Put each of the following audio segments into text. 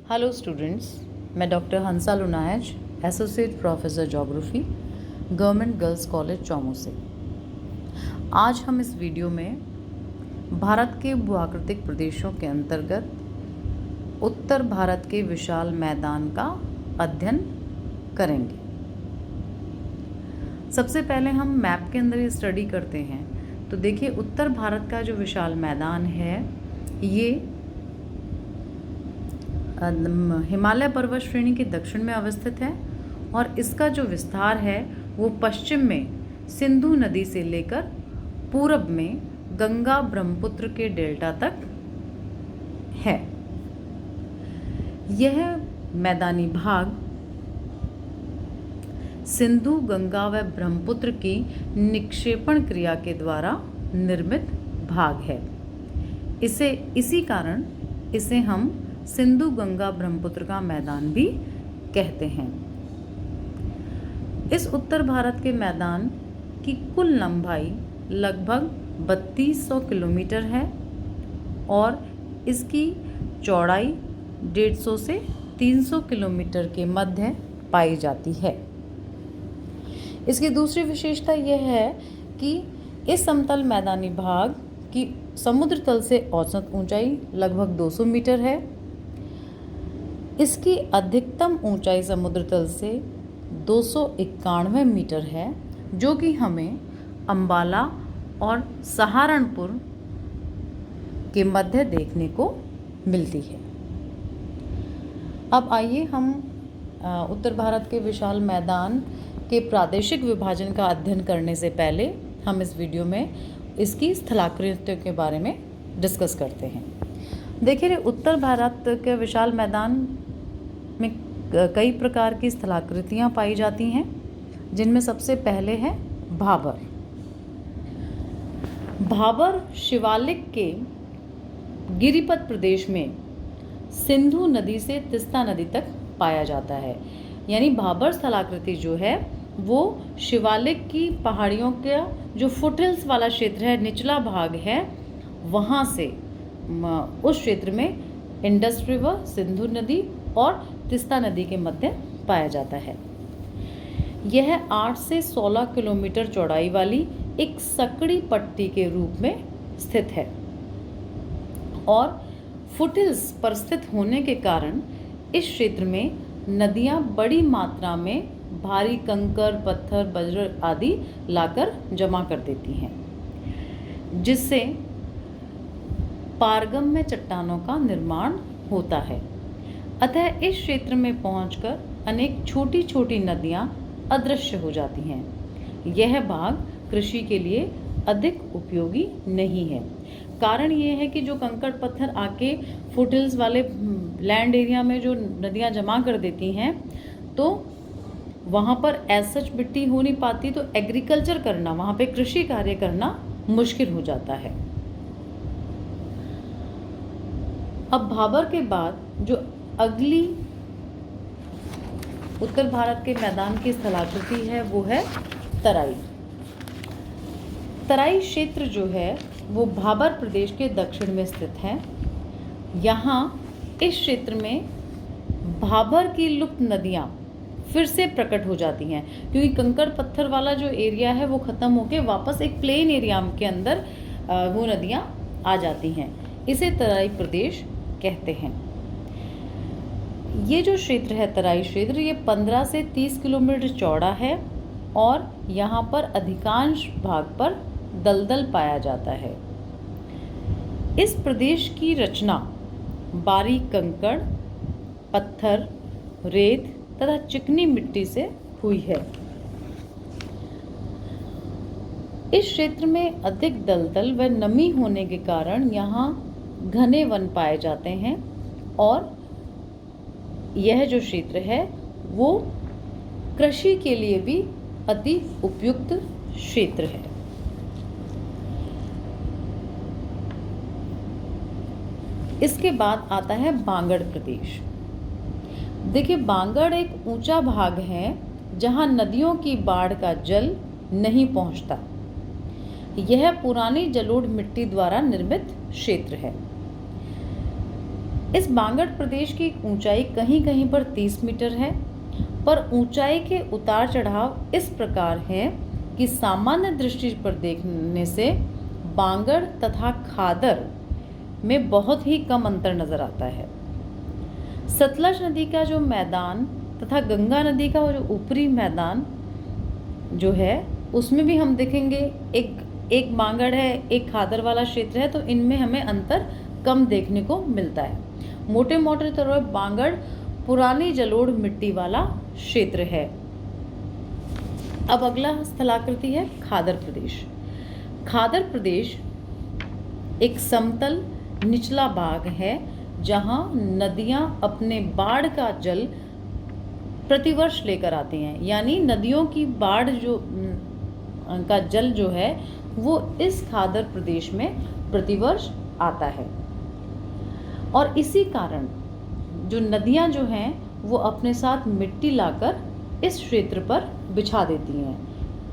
Hello students, मैं doctor Hansa Lunayach, associate professor geography, government girls college Chomu से। आज हम इस वीडियो में भारत के भूआकृतिक प्रदेशों के अंतर्गत उत्तर भारत के विशाल मैदान का अध्ययन करेंगे। सबसे पहले हम मैप के अंदर ये स्टडी करते हैं। तो देखिए, उत्तर भारत का जो विशाल मैदान है ये हिमालय पर्वत श्रेणी के दक्षिण में अवस्थित है और इसका जो विस्तार है वो पश्चिम में सिंधु नदी से लेकर पूरब में गंगा ब्रह्मपुत्र के डेल्टा तक है। यह मैदानी भाग सिंधु, गंगा व ब्रह्मपुत्र की निक्षेपण क्रिया के द्वारा निर्मित भाग है। इसी कारण इसे हम सिंधु गंगा ब्रह्मपुत्र का मैदान भी कहते हैं। इस उत्तर भारत के मैदान की कुल लंबाई लगभग 3200 किलोमीटर है और इसकी चौड़ाई 150 से 300 किलोमीटर के मध्य पाई जाती है। इसकी दूसरी विशेषता यह है कि इस समतल मैदानी भाग की समुद्र तल से औसत ऊंचाई लगभग 200 मीटर है। इसकी अधिकतम ऊंचाई समुद्र तल से 291 मीटर है, जो कि हमें अंबाला और सहारनपुर के मध्य देखने को मिलती है। अब आइए हम उत्तर भारत के विशाल मैदान के प्रादेशिक विभाजन का अध्ययन करने से पहले हम इस वीडियो में इसकी स्थलाकृतियों के बारे में डिस्कस करते हैं। देखिए, उत्तर भारत के विशाल मैदान में कई प्रकार की स्थलाकृतियाँ पाई जाती हैं, जिनमें सबसे पहले है भाबर। भाबर शिवालिक के गिरिपथ प्रदेश में सिंधु नदी से तीस्ता नदी तक पाया जाता है। यानी भाबर स्थलाकृति जो है वो शिवालिक की पहाड़ियों का जो फुटहिल्स वाला क्षेत्र है, निचला भाग है, वहाँ से उस क्षेत्र में इंडस रिवर, सिंधु नदी और तीस्ता नदी के मध्य पाया जाता है। यह 8 से 16 किलोमीटर चौड़ाई वाली एक सकड़ी पट्टी के रूप में स्थित है और फुटहिल्स पर स्थित होने के कारण इस क्षेत्र में नदियां बड़ी मात्रा में भारी कंकर, पत्थर, बज्र आदि लाकर जमा कर देती हैं, जिससे पारगम्य चट्टानों का निर्माण होता है। अतः इस क्षेत्र में पहुंचकर अनेक छोटी छोटी नदियां अदृश्य हो जाती हैं। यह भाग कृषि के लिए अधिक उपयोगी नहीं है। कारण ये है कि जो कंकड़ पत्थर आके फुटहिल्स वाले लैंड एरिया में जो नदियां जमा कर देती हैं, तो वहाँ पर एज सच मिट्टी हो नहीं पाती, तो एग्रीकल्चर करना, वहाँ पे कृषि कार्य करना मुश्किल हो जाता है। अब भाबर के बाद जो अगली उत्तर भारत के मैदान की स्थलाकृति है वो है तराई। तराई क्षेत्र जो है वो भाबर प्रदेश के दक्षिण में स्थित है। यहाँ इस क्षेत्र में भाबर की लुप्त नदियाँ फिर से प्रकट हो जाती हैं, क्योंकि कंकड़ पत्थर वाला जो एरिया है वो ख़त्म होके वापस एक प्लेन एरिया के अंदर वो नदियाँ आ जाती हैं। इसे तराई प्रदेश कहते हैं। ये जो क्षेत्र है तराई क्षेत्र, ये 15 से 30 किलोमीटर चौड़ा है और यहाँ पर अधिकांश भाग पर दलदल पाया जाता है। इस प्रदेश की रचना बारीक कंकड़, पत्थर, रेत तथा चिकनी मिट्टी से हुई है। इस क्षेत्र में अधिक दलदल व नमी होने के कारण यहाँ घने वन पाए जाते हैं और यह जो क्षेत्र है वो कृषि के लिए भी अति उपयुक्त क्षेत्र है। इसके बाद आता है बांगड़ प्रदेश। देखिए, बांगड़ एक ऊंचा भाग है जहां नदियों की बाढ़ का जल नहीं पहुंचता। यह पुरानी जलोढ़ मिट्टी द्वारा निर्मित क्षेत्र है। इस बांगड़ प्रदेश की ऊंचाई कहीं कहीं पर 30 मीटर है, पर ऊंचाई के उतार चढ़ाव इस प्रकार है कि सामान्य दृष्टि पर देखने से बांगड़ तथा खादर में बहुत ही कम अंतर नजर आता है। सतलज नदी का जो मैदान तथा गंगा नदी का वो जो ऊपरी मैदान जो है उसमें भी हम देखेंगे एक बांगड़ है, एक खादर वाला क्षेत्र है, तो इनमें हमें अंतर कम देखने को मिलता है। मोटे मोटे तौर पर बांगड़ पुरानी जलोढ़ मिट्टी वाला क्षेत्र है। अब अगला स्थलाकृति है खादर प्रदेश। खादर प्रदेश एक समतल निचला भाग है जहां नदियां अपने बाढ़ का जल प्रतिवर्ष लेकर आती हैं, यानी नदियों की बाढ़ जो का जल जो है वो इस खादर प्रदेश में प्रतिवर्ष आता है। और इसी कारण जो नदियां जो हैं वो अपने साथ मिट्टी लाकर इस क्षेत्र पर बिछा देती हैं,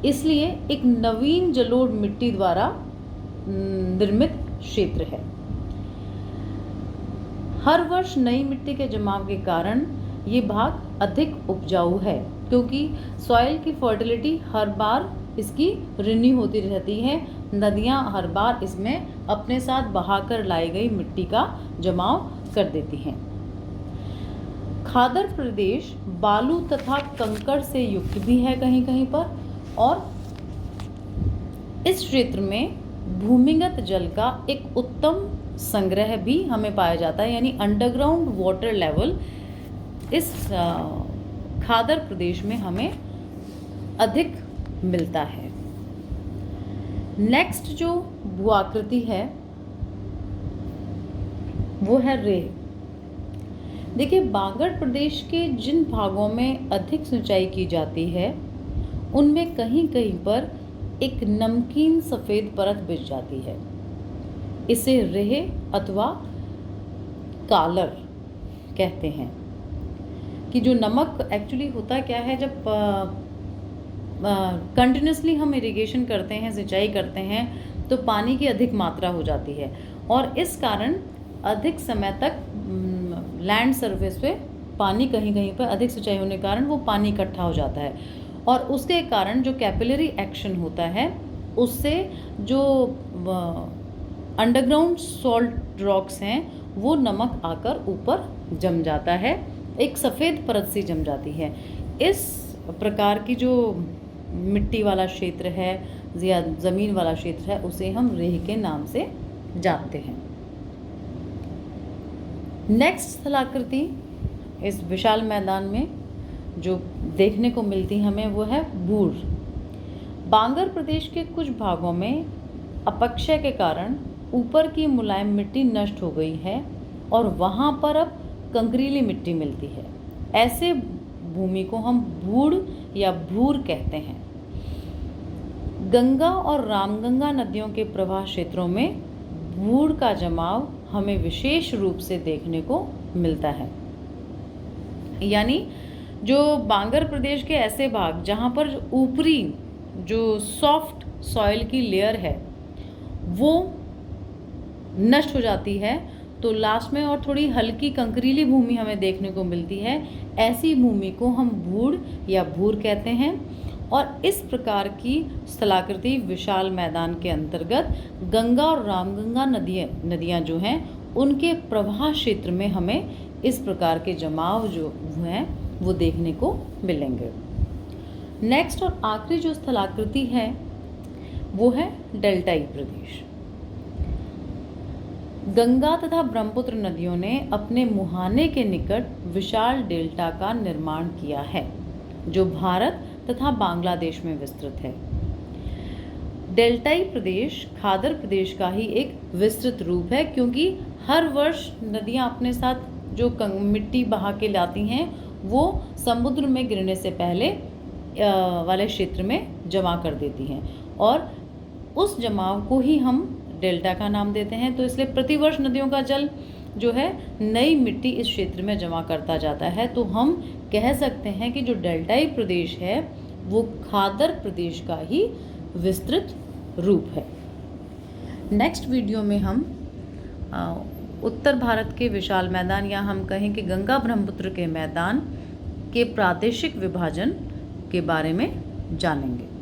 इसलिए एक नवीन जलोढ़ मिट्टी द्वारा निर्मित क्षेत्र है। हर वर्ष नई मिट्टी के जमाव के कारण ये भाग अधिक उपजाऊ है, क्योंकि सॉइल की फर्टिलिटी हर बार इसकी रिन्यू होती रहती है। नदियां हर बार इसमें अपने साथ बहाकर लाई गई मिट्टी का जमाव कर देती हैं। खादर प्रदेश बालू तथा कंकड़ से युक्त भी है कहीं कहीं पर, और इस क्षेत्र में भूमिगत जल का एक उत्तम संग्रह भी हमें पाया जाता है, यानी अंडरग्राउंड वाटर लेवल इस खादर प्रदेश में हमें अधिक मिलता है। नेक्स्ट जो भूआकृति है वो है रेह। देखिए, बांगड़ प्रदेश के जिन भागों में अधिक सिंचाई की जाती है उनमें कहीं कहीं पर एक नमकीन सफ़ेद परत बिछ जाती है। इसे रेह अथवा कालर कहते हैं। कि जो नमक एक्चुअली होता क्या है, जब कंटिन्यूसली हम इरिगेशन करते हैं, सिंचाई करते हैं, तो पानी की अधिक मात्रा हो जाती है और इस कारण अधिक समय तक लैंड सरफेस पे पानी कहीं कहीं पर अधिक सिंचाई होने के कारण वो पानी इकट्ठा हो जाता है और उसके कारण जो कैपिलरी एक्शन होता है उससे जो अंडरग्राउंड सॉल्ट रॉक्स हैं वो नमक आकर ऊपर जम जाता है, एक सफ़ेद परत सी जम जाती है। इस प्रकार की जो मिट्टी वाला क्षेत्र है या ज़मीन वाला क्षेत्र है उसे हम रेह के नाम से जानते हैं। नेक्स्ट स्थलाकृति इस विशाल मैदान में जो देखने को मिलती हमें वो है बूर। बांगड़ प्रदेश के कुछ भागों में अपक्षय के कारण ऊपर की मुलायम मिट्टी नष्ट हो गई है और वहाँ पर अब कंकरीली मिट्टी मिलती है। ऐसे भूमि को हम बूढ़ या भूर कहते हैं। गंगा और रामगंगा नदियों के प्रवाह क्षेत्रों में बूढ़ का जमाव हमें विशेष रूप से देखने को मिलता है। यानी जो बांगड़ प्रदेश के ऐसे भाग जहाँ पर ऊपरी जो सॉफ्ट सॉइल की लेयर है वो नष्ट हो जाती है तो लास्ट में और थोड़ी हल्की कंकरीली भूमि हमें देखने को मिलती है। ऐसी भूमि को हम बूढ़ या भूर कहते हैं और इस प्रकार की स्थलाकृति विशाल मैदान के अंतर्गत गंगा और रामगंगा नदियाँ जो हैं उनके प्रवाह क्षेत्र में हमें इस प्रकार के जमाव जो हैं वो देखने को मिलेंगे। नेक्स्ट और आखिरी जो स्थलाकृति है वो है डेल्टाई प्रदेश। गंगा तथा ब्रह्मपुत्र नदियों ने अपने मुहाने के निकट विशाल डेल्टा का निर्माण किया है जो भारत तथा बांग्लादेश में विस्तृत है। डेल्टाई प्रदेश खादर प्रदेश का ही एक विस्तृत रूप है क्योंकि हर वर्ष नदियां अपने साथ जो मिट्टी बहा के लाती हैं वो समुद्र में गिरने से पहले वाले क्षेत्र में जमा कर देती हैं और उस जमाव को ही हम डेल्टा का नाम देते हैं। तो इसलिए प्रतिवर्ष नदियों का जल जो है नई मिट्टी इस क्षेत्र में जमा करता जाता है। तो हम कह सकते हैं कि जो डेल्टाई प्रदेश है वो खादर प्रदेश का ही विस्तृत रूप है। नेक्स्ट वीडियो में हम उत्तर भारत के विशाल मैदान, या हम कहें कि गंगा ब्रह्मपुत्र के मैदान के प्रादेशिक विभाजन के बारे में जानेंगे।